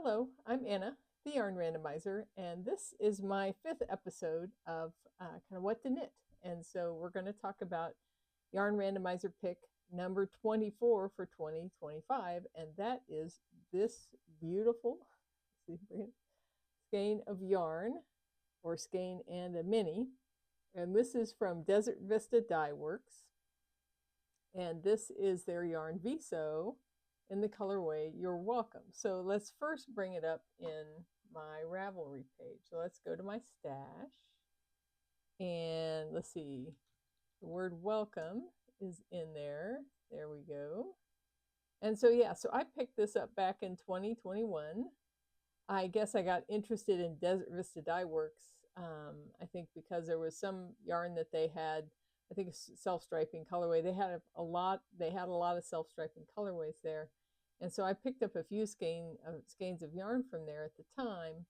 Hello, I'm Anna, the Yarn Randomizer, and this is my 5th episode of kind of what to knit. And so we're going to talk about Yarn Randomizer Pick number 24 for 2025, and that is this beautiful skein of yarn, or skein and a mini. And this is from Desert Vista Dye Works, and this is their yarn Viso in the colorway You're Welcome. So let's first bring it up in my Ravelry page. So let's go to my stash, and let's see, the word welcome is in there. There we go. And so yeah, so I picked this up back in 2021. I guess I got interested in Desert Vista Dye Works, I think because there was some yarn that they had, I think self-striping colorway. They had a lot of self-striping colorways there. And so I picked up a few skeins of yarn from there at the time.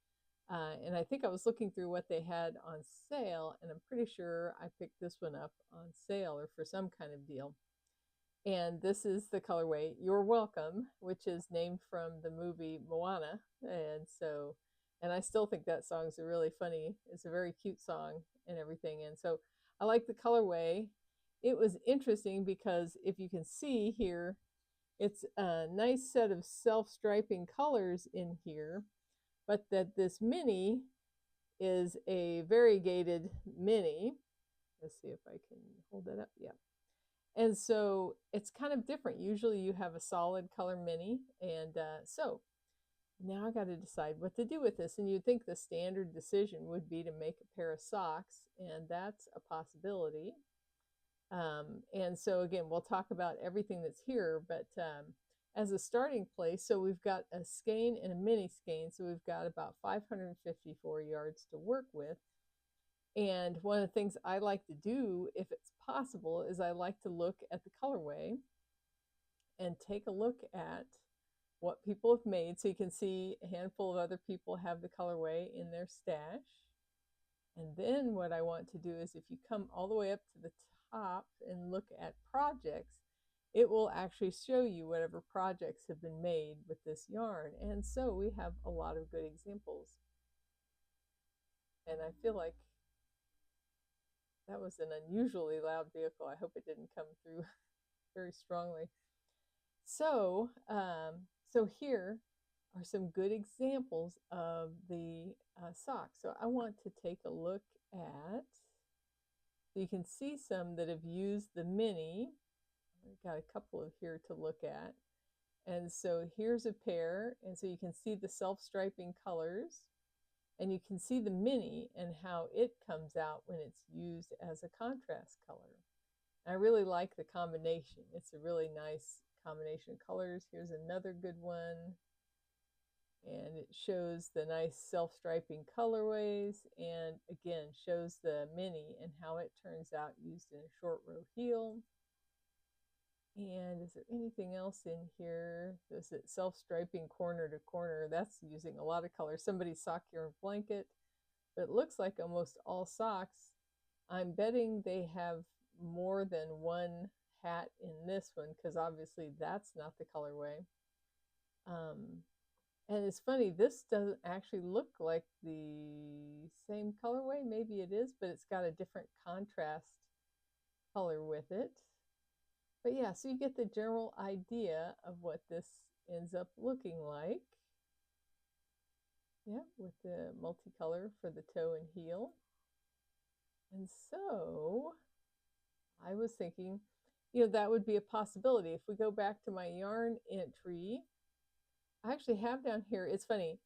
And I think I was looking through what they had on sale, and I'm pretty sure I picked this one up on sale or for some kind of deal. And this is the colorway You're Welcome, which is named from the movie Moana. And I still think that song's really funny. It's a very cute song and everything. And so I like the colorway. It was interesting because if you can see here, it's a nice set of self-striping colors in here, but that this mini is a variegated mini. Let's see if I can hold that up. Yeah. And so it's kind of different. Usually you have a solid color mini. And so now I got to decide what to do with this. And you'd think the standard decision would be to make a pair of socks, and that's a possibility. And so again, we'll talk about everything that's here, but as a starting place, so we've got a skein and a mini skein. So we've got about 554 yards to work with. And one of the things I like to do, if it's possible, is I like to look at the colorway and take a look at what people have made. So you can see a handful of other people have the colorway in their stash. And then what I want to do is, if you come all the way up to the top and look at projects, it will actually show you whatever projects have been made with this yarn. And so we have a lot of good examples. And I feel like that was an unusually loud vehicle. I hope it didn't come through very strongly. So, so here are some good examples of the socks. So I want to take a look at, so you can see some that have used the mini. I've got a couple of here to look at. And so here's a pair, and so you can see the self-striping colors. And you can see the mini and how it comes out when it's used as a contrast color. I really like the combination. It's a really nice combination of colors. Here's another good one. And it shows the nice self-striping colorways, and again shows the mini and how it turns out used in a short row heel. And is there anything else in here? Is it self-striping corner to corner? That's using a lot of color. Somebody's sock yarn blanket, but it looks like almost all socks. I'm betting they have more than one hat in this one, because obviously that's not the colorway. And it's funny, this doesn't actually look like the same colorway. Maybe it is, but it's got a different contrast color with it. But yeah, so you get the general idea of what this ends up looking like. Yeah, with the multicolor for the toe and heel. And so I was thinking, that would be a possibility. If we go back to my yarn entry, I actually have down here, it's funny,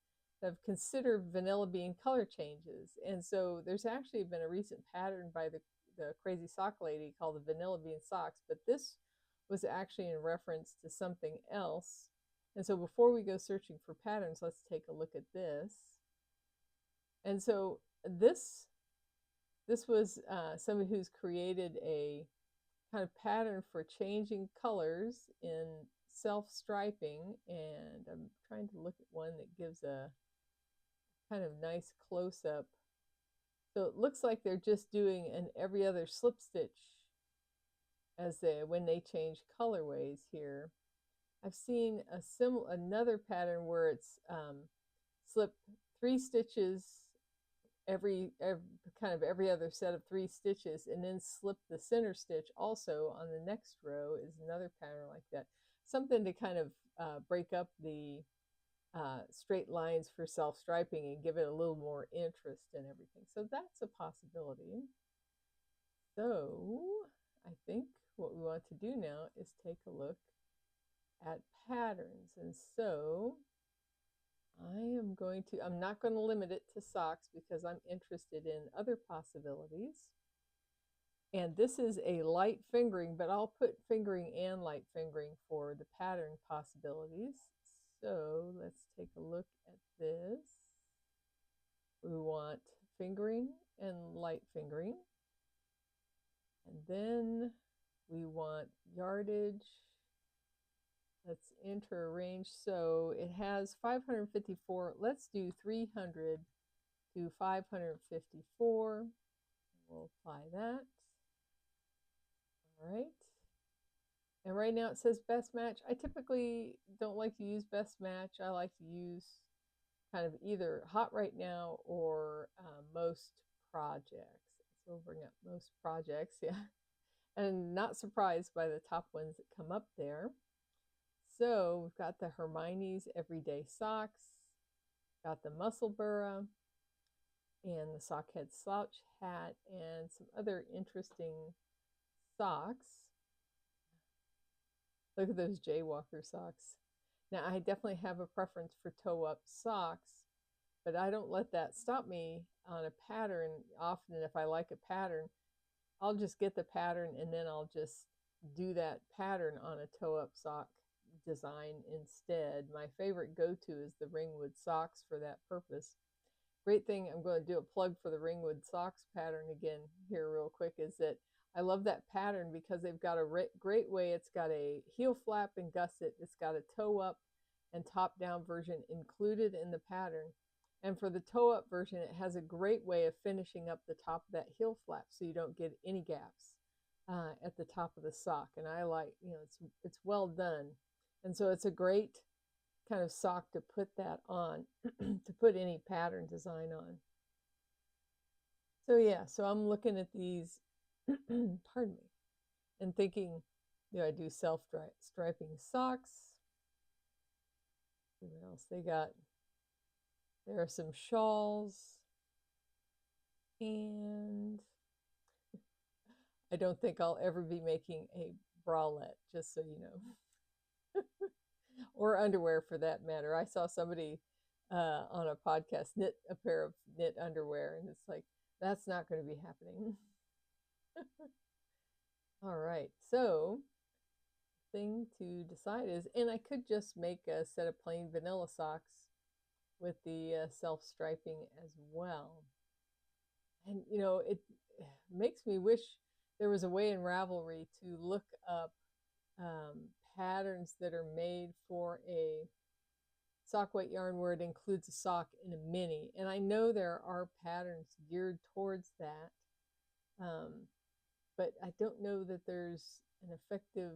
I've considered vanilla bean color changes. And so there's actually been a recent pattern by the crazy sock lady called the vanilla bean socks, but this was actually in reference to something else. And so before we go searching for patterns, let's take a look at this. And so this was somebody who's created a kind of pattern for changing colors in self-striping, and I'm trying to look at one that gives a kind of nice close-up. So it looks like they're just doing an every other slip stitch when they change colorways here. I've seen another pattern where it's slip 3 stitches every kind of every other set of 3 stitches, and then slip the center stitch also on the next row is another pattern like that. Something to kind of break up the straight lines for self-striping and give it a little more interest and everything. So that's a possibility. So I think what we want to do now is take a look at patterns. And so I'm not going to limit it to socks because I'm interested in other possibilities. And this is a light fingering, but I'll put fingering and light fingering for the pattern possibilities. So let's take a look at this. We want fingering and light fingering. And then we want yardage. Let's enter a range. So it has 554. Let's do 300 to 554. We'll apply that. All right. And right now it says best match. I typically don't like to use best match. I like to use kind of either hot right now or most projects. So we'll bring up most projects, yeah. And not surprised by the top ones that come up there. So we've got the Hermione's Everyday Socks, got the Musselburgh, and the Sockhead Slouch Hat, and some other interesting socks. Look at those Jaywalker socks. Now, I definitely have a preference for toe-up socks, but I don't let that stop me on a pattern. Often, if I like a pattern, I'll just get the pattern and then I'll just do that pattern on a toe-up sock design instead. My favorite go-to is the Ringwood socks for that purpose. Great thing, I'm going to do a plug for the Ringwood socks pattern again here real quick, is that I love that pattern because they've got a great way. It's got a heel flap and gusset. It's got a toe up and top down version included in the pattern. And for the toe up version, it has a great way of finishing up the top of that heel flap so you don't get any gaps at the top of the sock. And I like, it's well done. And so it's a great kind of sock to put that on, to put any pattern design on. So yeah, so I'm looking at these, pardon me, and thinking, do I do self-striping socks? What else they got? There are some shawls, and I don't think I'll ever be making a bralette, just so you know. Or underwear for that matter. I saw somebody on a podcast knit a pair of knit underwear, and it's like, that's not going to be happening. All right, so thing to decide is, and I could just make a set of plain vanilla socks with the self-striping as well. And it makes me wish there was a way in Ravelry to look up patterns that are made for a sock weight yarn where it includes a sock in a mini. And I know there are patterns geared towards that, but I don't know that there's an effective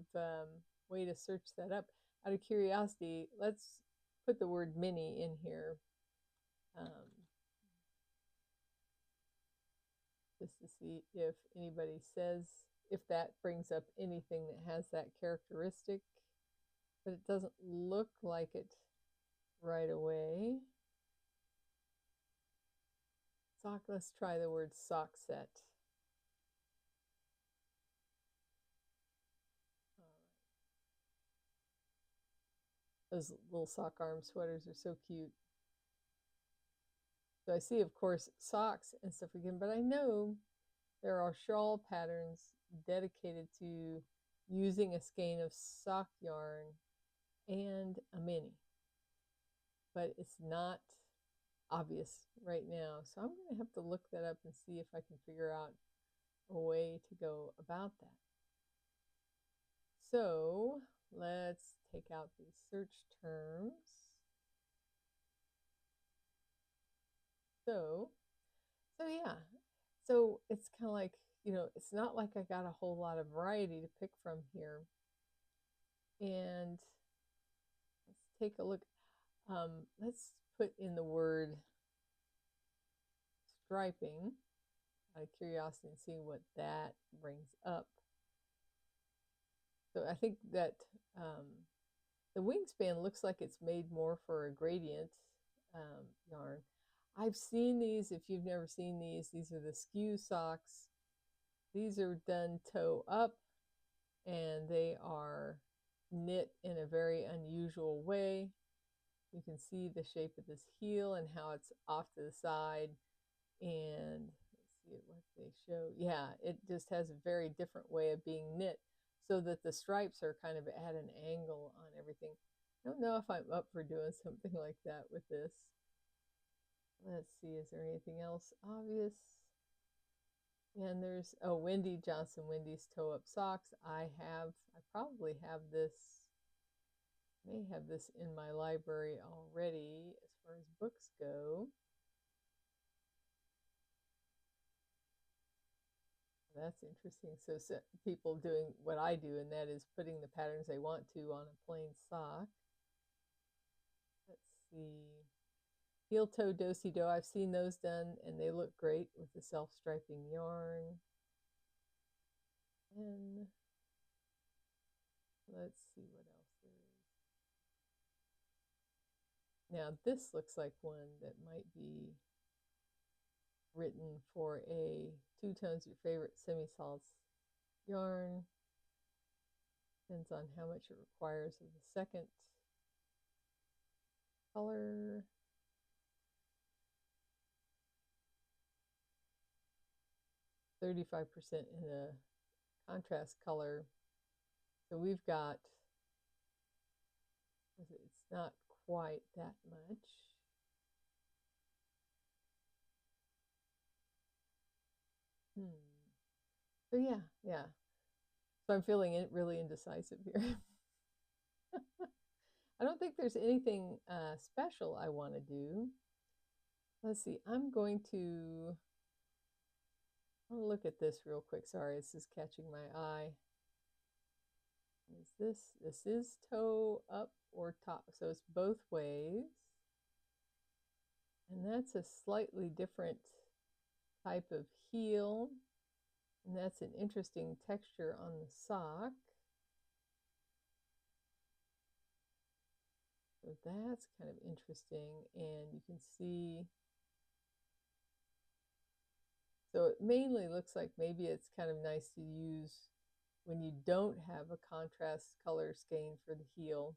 way to search that up. Out of curiosity, let's put the word mini in here. Just to see if anybody says, if that brings up anything that has that characteristic, but it doesn't look like it right away. Sock, let's try the word sock set. Those little sock arm sweaters are so cute. So I see, of course, socks and stuff again, but I know there are shawl patterns dedicated to using a skein of sock yarn and a mini, but it's not obvious right now. So I'm going to have to look that up and see if I can figure out a way to go about that. So let's take out these search terms. So yeah, so it's kind of like, it's not like I got a whole lot of variety to pick from here. And let's take a look. Let's put in the word striping out of curiosity and see what that brings up. So I think that the wingspan looks like it's made more for a gradient yarn. I've seen these. If you've never seen these are the skew socks. These are done toe up, and they are knit in a very unusual way. You can see the shape of this heel and how it's off to the side. And let's see what they show. Yeah, it just has a very different way of being knit, so that the stripes are kind of at an angle on everything. I don't know if I'm up for doing something like that with this. Let's see, is there anything else obvious? And there's, oh, Wendy Johnson, Wendy's toe up socks. I probably have this, may have this in my library already as far as books go. That's interesting. So people doing what I do, and that is putting the patterns they want to on a plain sock. Let's see. Heel toe do-si-do. I've seen those done, and they look great with the self-striping yarn. And let's see what else there is. Now, this looks like one that might be written for a two tones your favorite semi-solids yarn. Depends on how much it requires of the second color. $35% in a contrast color. So we've got, it's not quite that much. So yeah. So I'm feeling really indecisive here. I don't think there's anything special I want to do. Let's see, I'm going to look at this real quick. Sorry, this is catching my eye. This is toe up or top, so it's both ways. And that's a slightly different type of heel. And that's an interesting texture on the sock. So that's kind of interesting. And you can see, so it mainly looks like maybe it's kind of nice to use when you don't have a contrast color skein for the heel.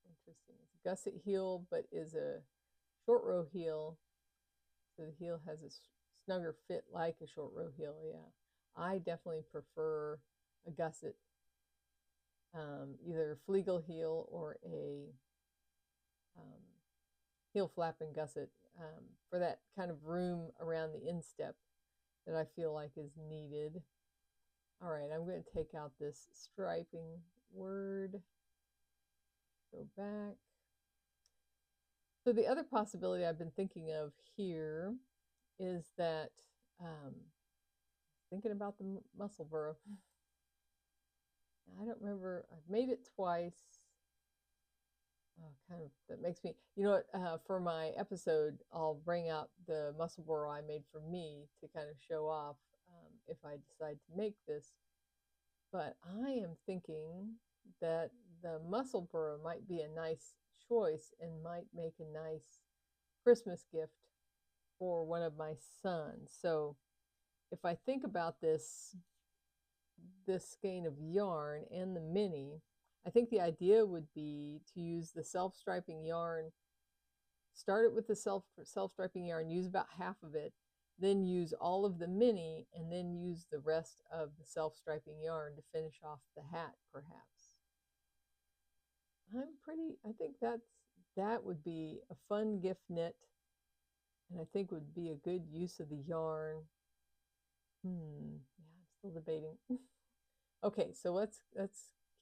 Interesting. It's a gusset heel, but is a short row heel. So the heel has a snugger fit like a short row heel. Yeah, I definitely prefer a gusset, either Flegel heel or a heel flap and gusset, for that kind of room around the instep that I feel like is needed. All right, I'm going to take out this striping word, go back. So the other possibility I've been thinking of here is that, thinking about the muscle burrow. I don't remember, I've made it twice. Oh, kind of, that makes me, you know what, for my episode, I'll bring out the muscle burrow I made for me to kind of show off if I decide to make this. But I am thinking that the muscle burrow might be a nice choice and might make a nice Christmas gift for one of my sons. So if I think about this skein of yarn and the mini, I think the idea would be to use the self-striping yarn, start it with the self-striping yarn, use about half of it, then use all of the mini, and then use the rest of the self-striping yarn to finish off the hat, perhaps. I think that would be a fun gift knit, and I think would be a good use of the yarn. Yeah, I'm still debating. Okay, so let's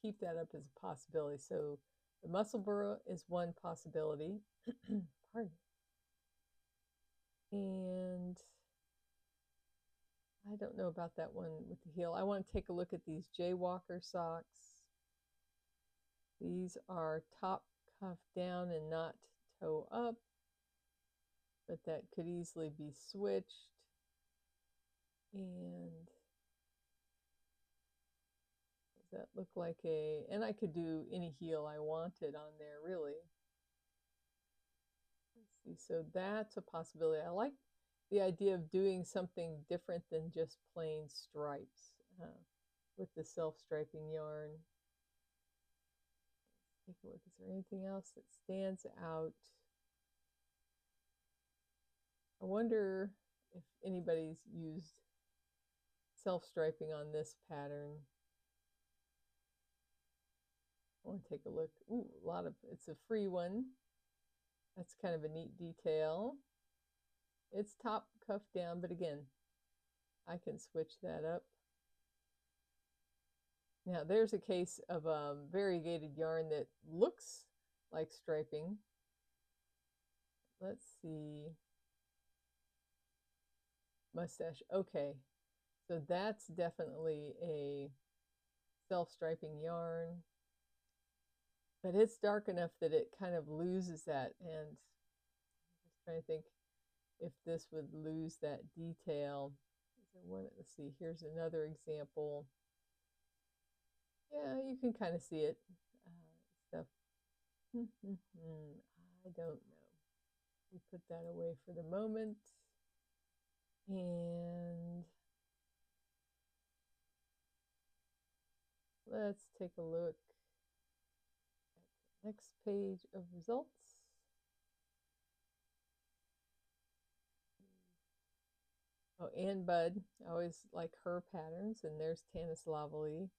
keep that up as a possibility. So the muscle burrow is one possibility. Pardon. And I don't know about that one with the heel. I want to take a look at these Jaywalker socks. These are top cuff down and not toe up, but that could easily be switched. And does that look like and I could do any heel I wanted on there, really. Let's see, so that's a possibility. I like the idea of doing something different than just plain stripes with the self-striping yarn. Let's take a look. Is there anything else that stands out? I wonder if anybody's used self-striping on this pattern. I want to take a look. Ooh, a lot of, it's a free one. That's kind of a neat detail. It's top cuff down, but again, I can switch that up. Now there's a case of variegated yarn that looks like striping. Let's see. Mustache. Okay, so that's definitely a self-striping yarn, but it's dark enough that it kind of loses that. And I'm just trying to think if this would lose that detail. Is there one? Let's see. Here's another example. Yeah, you can kind of see it. Stuff. I don't know. We put that away for the moment. And let's take a look at the next page of results. Oh, Ann Budd. I always like her patterns. And there's Tanis Lavely.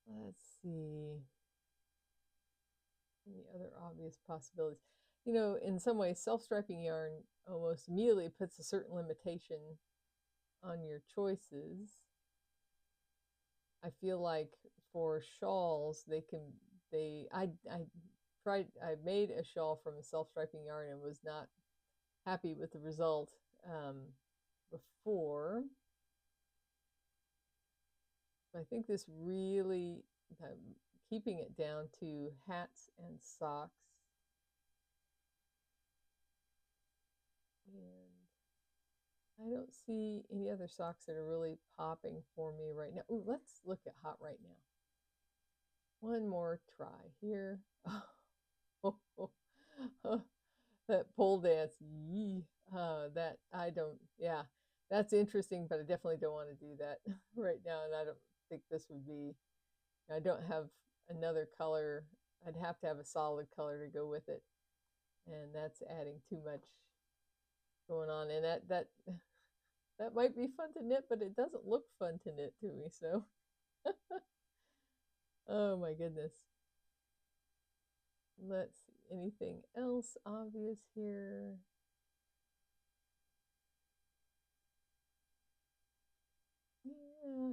Let's see. Any other obvious possibilities? You know, in some ways, self-striping yarn almost immediately puts a certain limitation on your choices. I feel like for shawls, I made a shawl from a self-striping yarn and was not happy with the result before. I think this really, keeping it down to hats and socks. And I don't see any other socks that are really popping for me right now. Ooh, let's look at Hot Right Now. One more try here. That pole dance. That I don't, yeah, that's interesting, but I definitely don't want to do that right now. And I don't think this would be, I don't have another color. I'd have to have a solid color to go with it. And that's adding too much going on. And that might be fun to knit, but it doesn't look fun to knit to me. So, oh my goodness. Let's see, anything else obvious here? Yeah.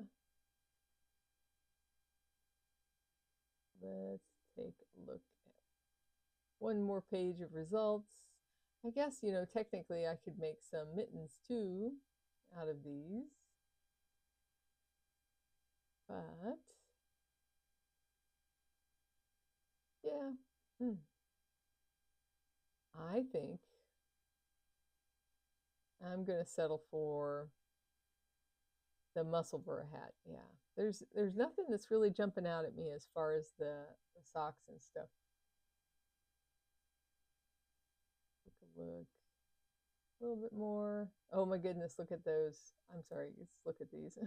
Let's take a look at one more page of results. I guess, you know, technically I could make some mittens too out of these. But, yeah, I think I'm going to settle for the Musselburgh hat. Yeah, there's nothing that's really jumping out at me as far as the socks and stuff. Take a look. A little bit more. Oh my goodness, look at those. I'm sorry, let's look at these.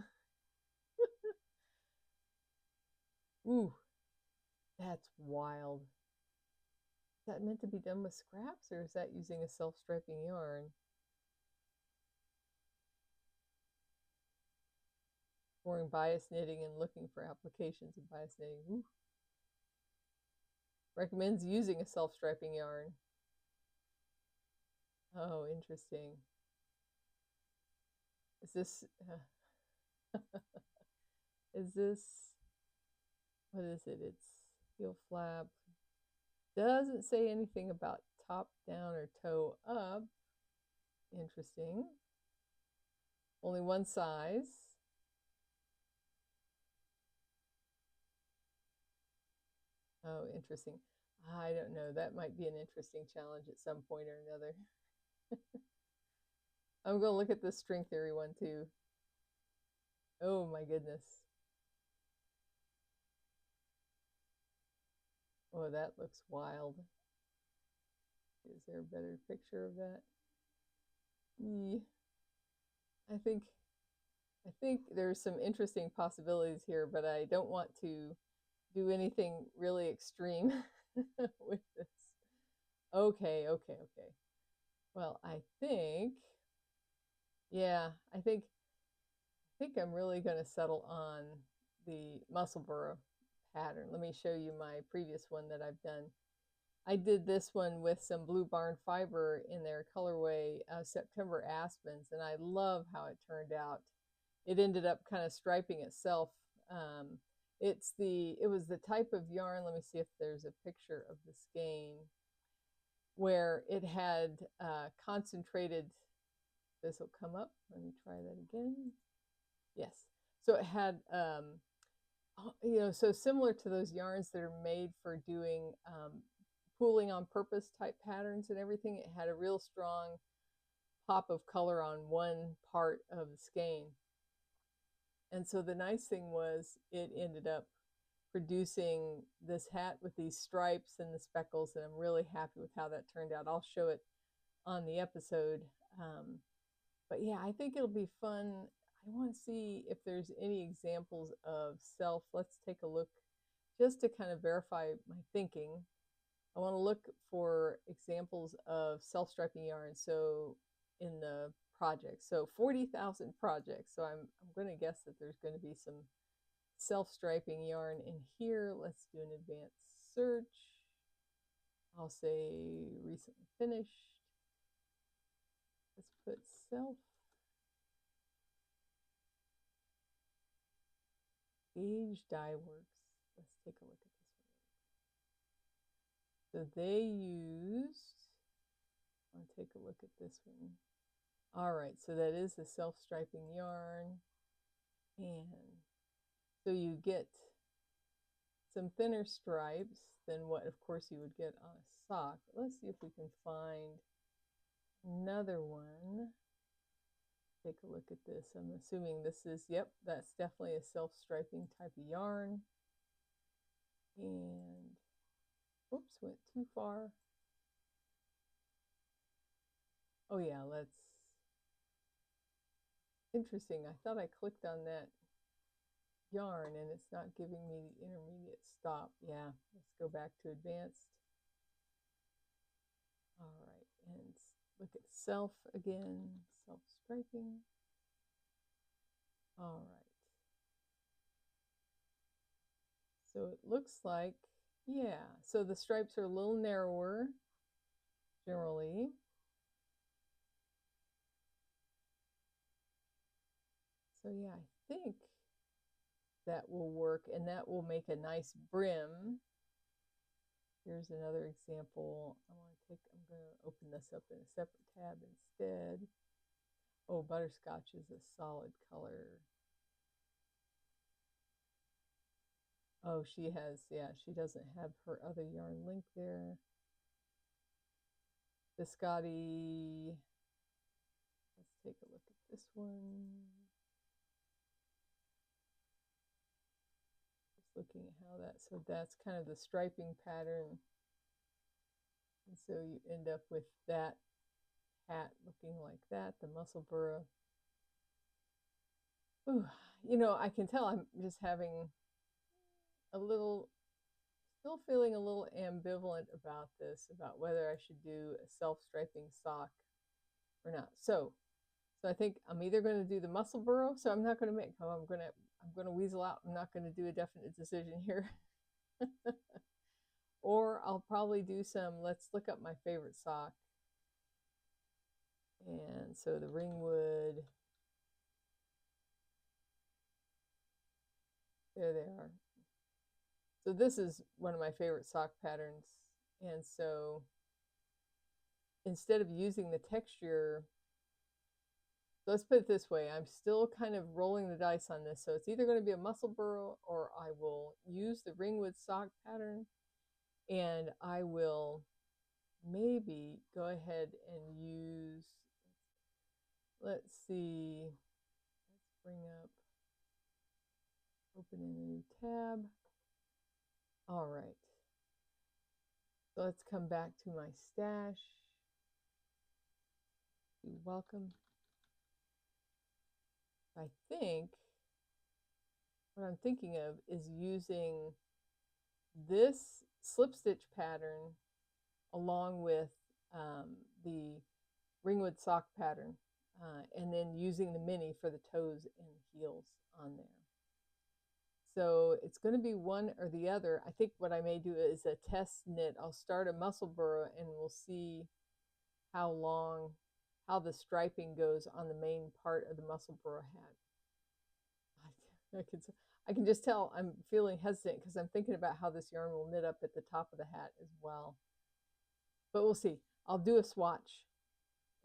Ooh, that's wild. Is that meant to be done with scraps, or is that using a self-striping yarn? Exploring bias knitting and looking for applications of bias knitting. Ooh. Recommends using a self-striping yarn. Oh, interesting. Is this is this, what is it? It's heel flap. Doesn't say anything about top down or toe up. Interesting. Only one size. Oh, interesting. I don't know. That might be an interesting challenge at some point or another. I'm going to look at this string theory one too. Oh my goodness. Oh, that looks wild. Is there a better picture of that? I think there's some interesting possibilities here, but I don't want to do anything really extreme with this. Okay. Well, yeah, I think I'm really going to settle on the muscle burrow pattern. Let me show you my previous one that I've done. I did this one with some blue barn fiber in their colorway September Aspens, and I love how it turned out. It ended up kind of striping itself. It was the type of yarn. Let me see if there's a picture of the skein where it had concentrated. This will come up. Let me try that again. Yes. So it had, so similar to those yarns that are made for doing pooling on purpose type patterns and everything. It had a real strong pop of color on one part of the skein. And so the nice thing was it ended up producing this hat with these stripes and the speckles, and I'm really happy with how that turned out. I'll show it on the episode. But yeah, I think it'll be fun. I want to see if there's any examples of self. Let's take a look just to kind of verify my thinking. I want to look for examples of self-striping yarn. So in the project, so 40,000 projects. So I'm going to guess that there's going to be some self-striping yarn in here. Let's do an advanced search. I'll say recently finished. Let's put self. Gauge Dye Works. Let's take a look at this one. So they used, I'll take a look at this one. All right, so that is the self-striping yarn. And so you get some thinner stripes than what, of course, you would get on a sock. Let's see if we can find another one. Take a look at this. I'm assuming this is, yep, that's definitely a self-striping type of yarn. And, oops, went too far. Oh yeah, let's, interesting. I thought I clicked on that yarn and it's not giving me the intermediate stop. Yeah, let's go back to advanced. All right, and look at self again, self-striping. All right. So it looks like, yeah, so the stripes are a little narrower generally. So yeah, I think that will work, and that will make a nice brim. Here's another example. I'm going to open this up in a separate tab instead. Oh, butterscotch is a solid color. Oh, she has, yeah, she doesn't have her other yarn link there. Biscotti. Let's take a look at this one. Just looking at how that, so that's kind of the striping pattern. And so you end up with that hat looking like that, the muscle burrow. Ooh, you know, I can tell I'm just having a little, still feeling a little ambivalent about this, about whether I should do a self-striping sock or not. So I think I'm either going to do the muscle burrow, so I'm not going to make, I'm going to weasel out. I'm not going to do a definite decision here. Or I'll probably do some, let's look up my favorite sock. And so the Ringwood, there they are. So this is one of my favorite sock patterns. And so instead of using the texture, so let's put it this way, I'm still kind of rolling the dice on this. So it's either going to be a muscle burrow or I will use the Ringwood sock pattern. And I will maybe go ahead and use, let's see, let's bring up, open in a new tab. All right. So let's come back to my stash. You're welcome. I think what I'm thinking of is using this slip stitch pattern along with the ringwood sock pattern, and then using the mini for the toes and heels on there. So it's going to be one or the other. I think what I may do is a test knit. I'll start a muscle burrow and we'll see how the striping goes on the main part of the muscle burrow hat. I can just tell I'm feeling hesitant because I'm thinking about how this yarn will knit up at the top of the hat as well. But we'll see. I'll do a swatch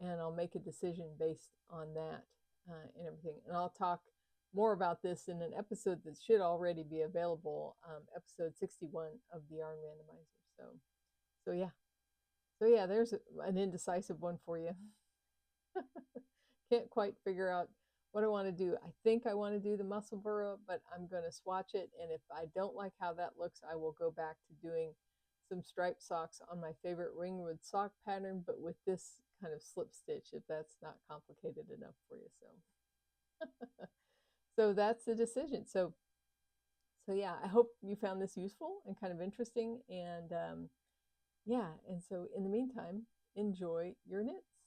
and I'll make a decision based on that and everything. And I'll talk more about this in an episode that should already be available, episode 61 of the Yarn Randomizer. So yeah, there's an indecisive one for you. Can't quite figure out what I want to do. I think I want to do the muscle burrow, but I'm going to swatch it. And if I don't like how that looks, I will go back to doing some striped socks on my favorite ringwood sock pattern, but with this kind of slip stitch, if that's not complicated enough for you. So that's the decision. So yeah, I hope you found this useful and kind of interesting. And yeah, and so in the meantime, enjoy your knits.